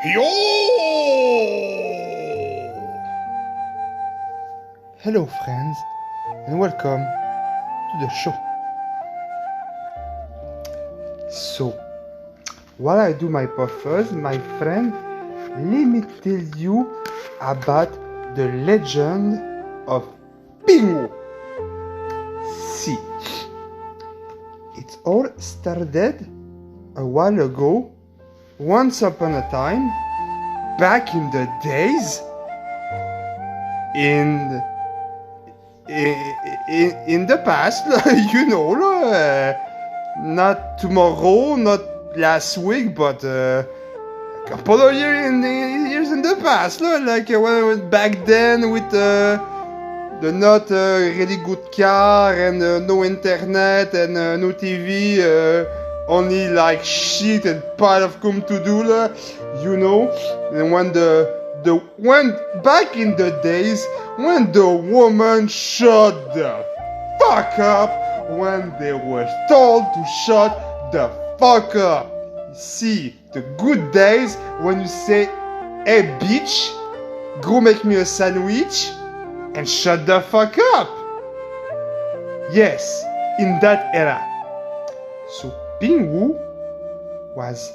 Yo! Hello friends, and welcome to the show. So, while I do my purpose, my friend, let me tell you about the legend of Pingu. See, it all started a while ago, once upon a time, back in the days, in the past, not tomorrow, not last week, but a couple of years in the past, like when I went back then with the not really good car and no internet and no TV, only like shit and pile of cum to do, and when back in the days when the woman shut the fuck up when they were told to shut the fuck up. See, the good days when you say, hey bitch, go make me a sandwich and shut the fuck up. Yes, in that era. So Pingu was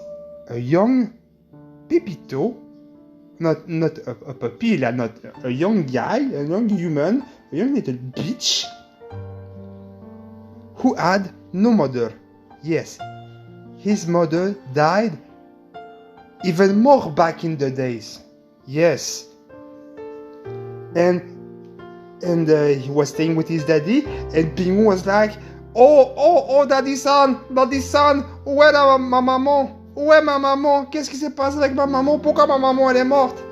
a young pepito, not a puppy, not a young guy, a young human, a young little bitch who had no mother. Yes, his mother died even more back in the days. Yes. And he was staying with his daddy, and Pingu was like, oh, daddy son, où est ma maman? Où est ma maman? Qu'est-ce qui s'est passé avec ma maman? Pourquoi ma maman elle est morte?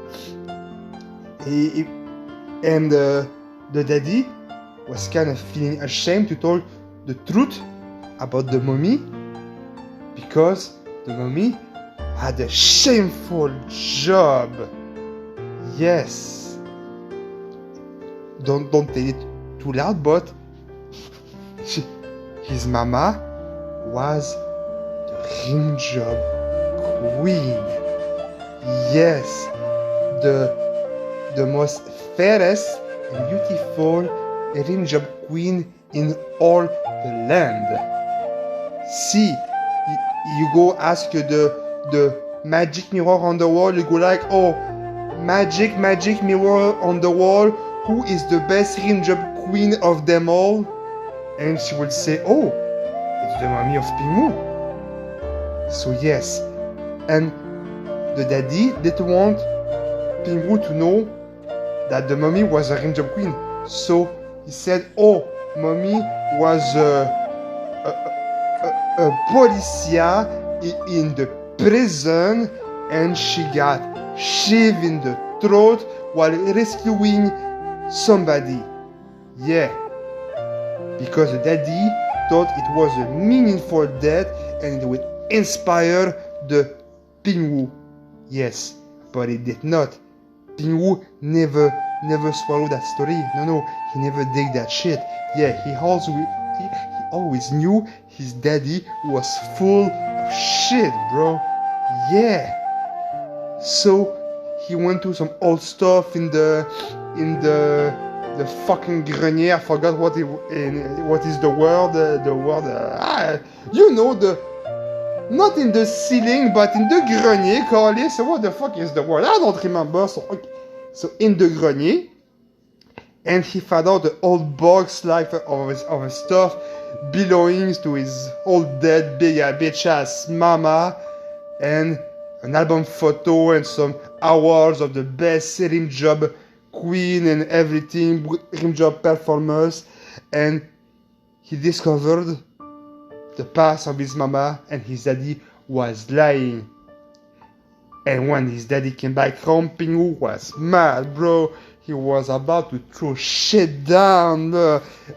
And the daddy was kind of feeling ashamed to tell the truth about the mommy, because the mommy had a shameful job. Yes. Don't tell it too loud, but his mama was the rim job queen. Yes, the most fairest and beautiful rim job queen in all the land. See, you go ask the magic mirror on the wall, you go like, oh, magic mirror on the wall, who is the best rim job queen of them all? And she will say, oh, it's the mommy of Pingu. So yes, and the daddy didn't want Pingu to know that the mommy was a rim job queen. So he said, oh, mommy was a policia in the prison, and she got shaved in the throat while rescuing somebody. Yeah, because the daddy thought it was a meaningful death and it would inspire the Pingu. Yes, but it did not. Pingu never swallowed that story. No, he never did that shit. Yeah, he always knew his daddy was full of shit, bro. Yeah. So he went to some old stuff in the fucking grenier. I forgot what is the word. Not in the ceiling, but in the grenier, Carly. So what the fuck is the word? I don't remember. So in the grenier, and he found out the old box like of his stuff belonging to his old dead big bitch ass mama, and an album photo and some awards of the best rim job queen and everything, rim job performers, and he discovered the past of his mama, and his daddy was lying. And when his daddy came back home, Pingu was mad, bro. He was about to throw shit down,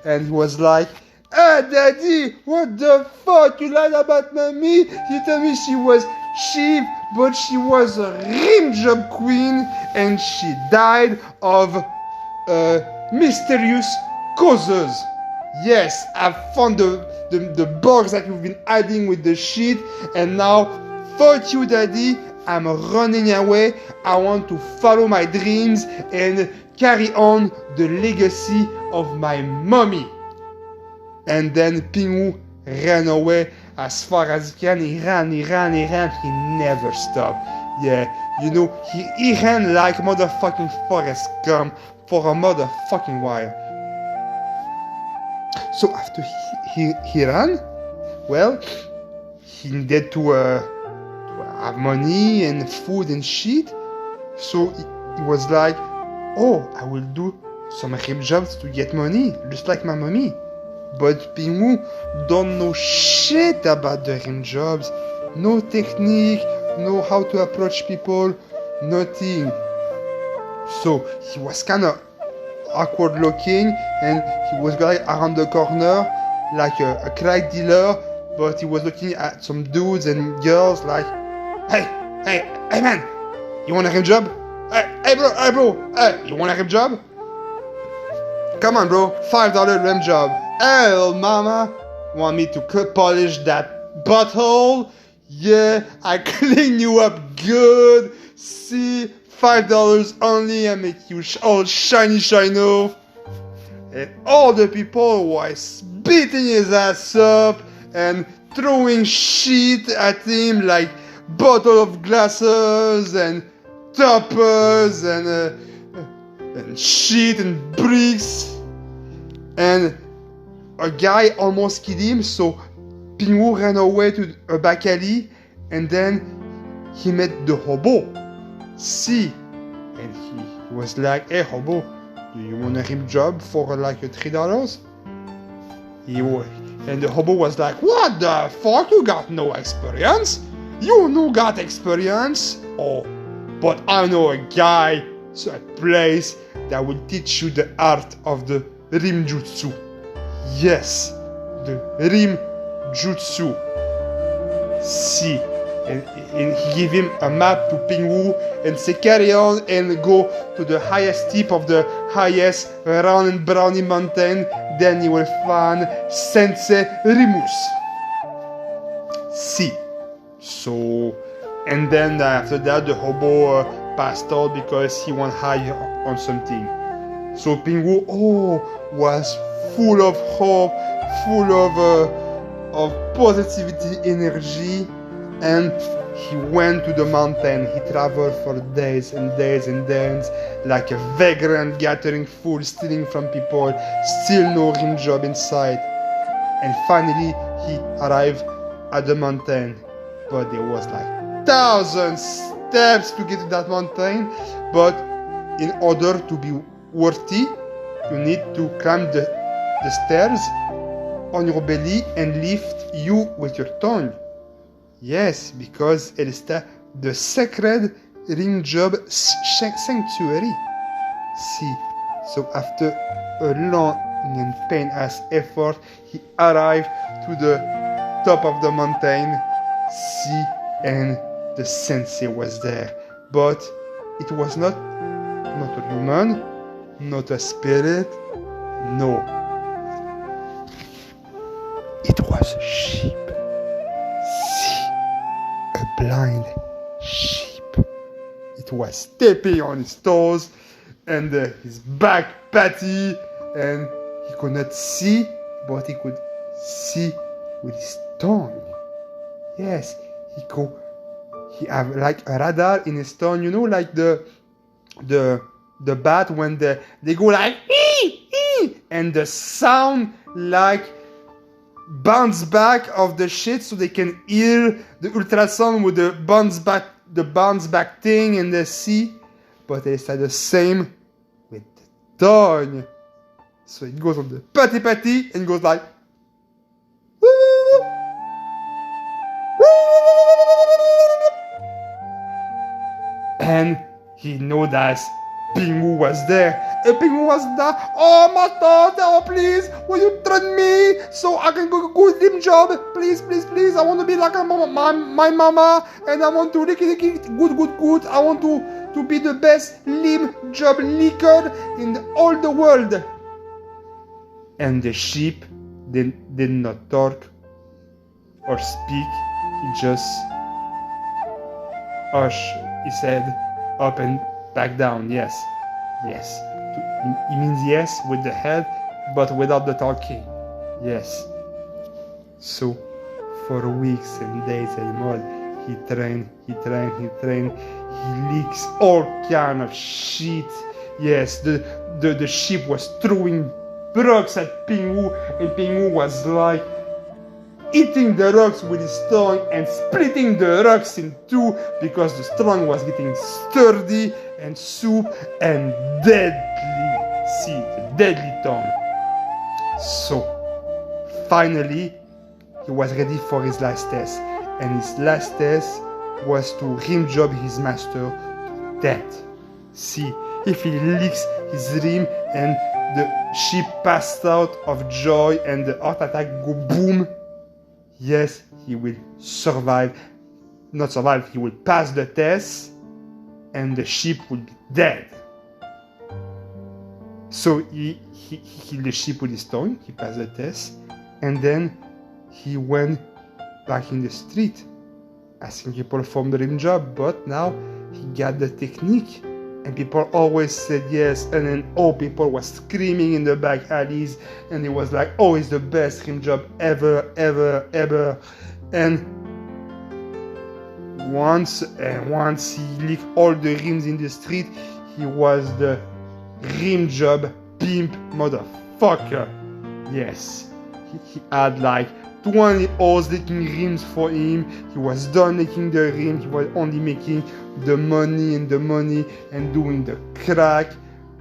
and he was like, hey daddy, what the fuck, you lied about mommy? You told me she was cheap, but she was a rim job queen, and she died of mysterious causes. Yes, I found the box that you've been hiding with the shit, and now, fuck you daddy, I'm running away. I want to follow my dreams and carry on the legacy of my mommy. And then Pingu ran away as far as he can. He ran. He never stopped. Yeah, you know, he ran like motherfucking Forrest Gump for a motherfucking while. So after he ran, well, he needed to have money and food and shit. So he was like, oh, I will do some rip jobs to get money, just like my mommy. But Pingu don't know shit about the rim jobs. No technique, no how to approach people, nothing. So he was kind of awkward looking, and he was going around the corner like a crack dealer, but he was looking at some dudes and girls like, hey man, you want a rim job? Hey bro, hey, you want a rim job? Come on bro, $5 rim job. Hey little mama, want me to polish that butthole? Yeah, I clean you up good. See, $5 only, I make you all shiny off. And all the people was beating his ass up and throwing shit at him like bottle of glasses and toppers and shit and bricks. And a guy almost killed him, so Pingu ran away to a back alley, and then he met the hobo, C, and he was like, hey hobo, do you want a rim job for like $3? And the hobo was like, what the fuck, you got no experience? You no got experience? Oh, but I know a guy, so a place that will teach you the art of the rim jutsu. Yes, the rim jutsu. See, and he gave him a map to Pingu and say carry on and go to the highest tip of the highest round and brownie mountain, then you will find Sensei Rimus. See, so, and then after that the hobo passed out because he went high on something. So Pingu, was full of hope, full of positivity, energy, and he went to the mountain. He traveled for days and days and days, like a vagrant gathering food, stealing from people, still no rim job in sight. And finally, he arrived at the mountain, but there was like 1,000 steps to get to that mountain. But in order to be worthy, you need to climb the stairs on your belly and lift you with your tongue. Yes, because it is the sacred rim job sanctuary. See, so after a long and pain-ass effort, he arrived to the top of the mountain. See, and the sensei was there. But it was not a human, not a spirit, no. It was a sheep. See, a blind sheep. It was stepping on his toes and his back patty, and he could not see, but he could see with his tongue. Yes, he have like a radar in his tongue, you know, like the bat when they go like ee, and the sound like bounce back of the shit, so they can hear the ultrasound with the bounce back thing in the sea. But it's like the same with the tongue. So it goes on the patty and goes like and he know that Pingu was there. And Pingu was there. Oh, master, please, will you train me so I can go good rim job? Please. I want to be like my mama, and I want to lick good. I want to be the best rim job licker in all the world. And the sheep did not talk or speak. He just Hush, he said, up and back down. Yes, yes. He means yes with the head, but without the talking. Yes. So, for weeks and days and more, he trained. He leaks all kind of shit. Yes, the ship was throwing rocks at Pingwu, and Pingwu was like eating the rocks with his tongue and splitting the rocks in two because the tongue was getting sturdy and soup and deadly. See, the deadly tongue. So, finally, he was ready for his last test, and his last test was to rim job his master to death. See, if he licks his rim and the ship passed out of joy and the heart attack go boom, yes, he will survive. Not survive, he will pass the test and the ship will be dead. So he killed the ship with his tongue, he passed the test, and then he went back in the street asking people for the rim job, but now he got the technique. And people always said yes, and then people was screaming in the back alleys, and it was like, oh, it's the best rim job ever. And once he licked all the rims in the street, he was the rim job pimp motherfucker. Yes, he had like 20 hours licking rims for him. He was done licking the rim. He was only making the money and doing the crack.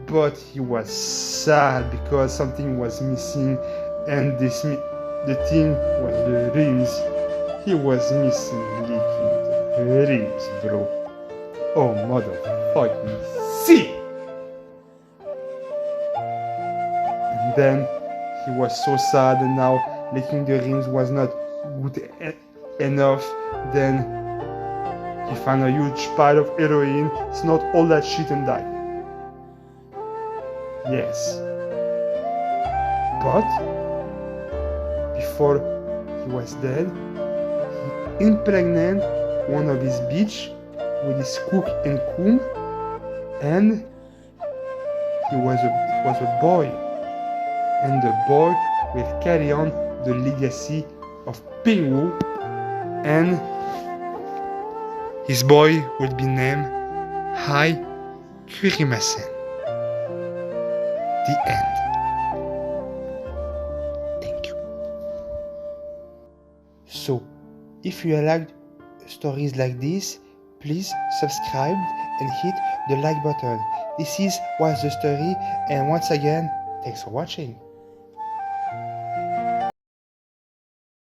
But he was sad because something was missing, and the thing was the rims. He was missing licking the rims, bro. Oh, motherfucking see! And then he was so sad, and now licking the rims was not good enough. Then he found a huge pile of heroin, snort all that shit and died. Yes. But before he was dead, he impregnated one of his bitch with his cook and coom, and he was a boy. And the boy will carry on the legacy of Pingwu, and his boy will be named Hai Kurimasen. The end. Thank you. So, if you like stories like this, please subscribe and hit the like button. This was the story, and once again, thanks for watching.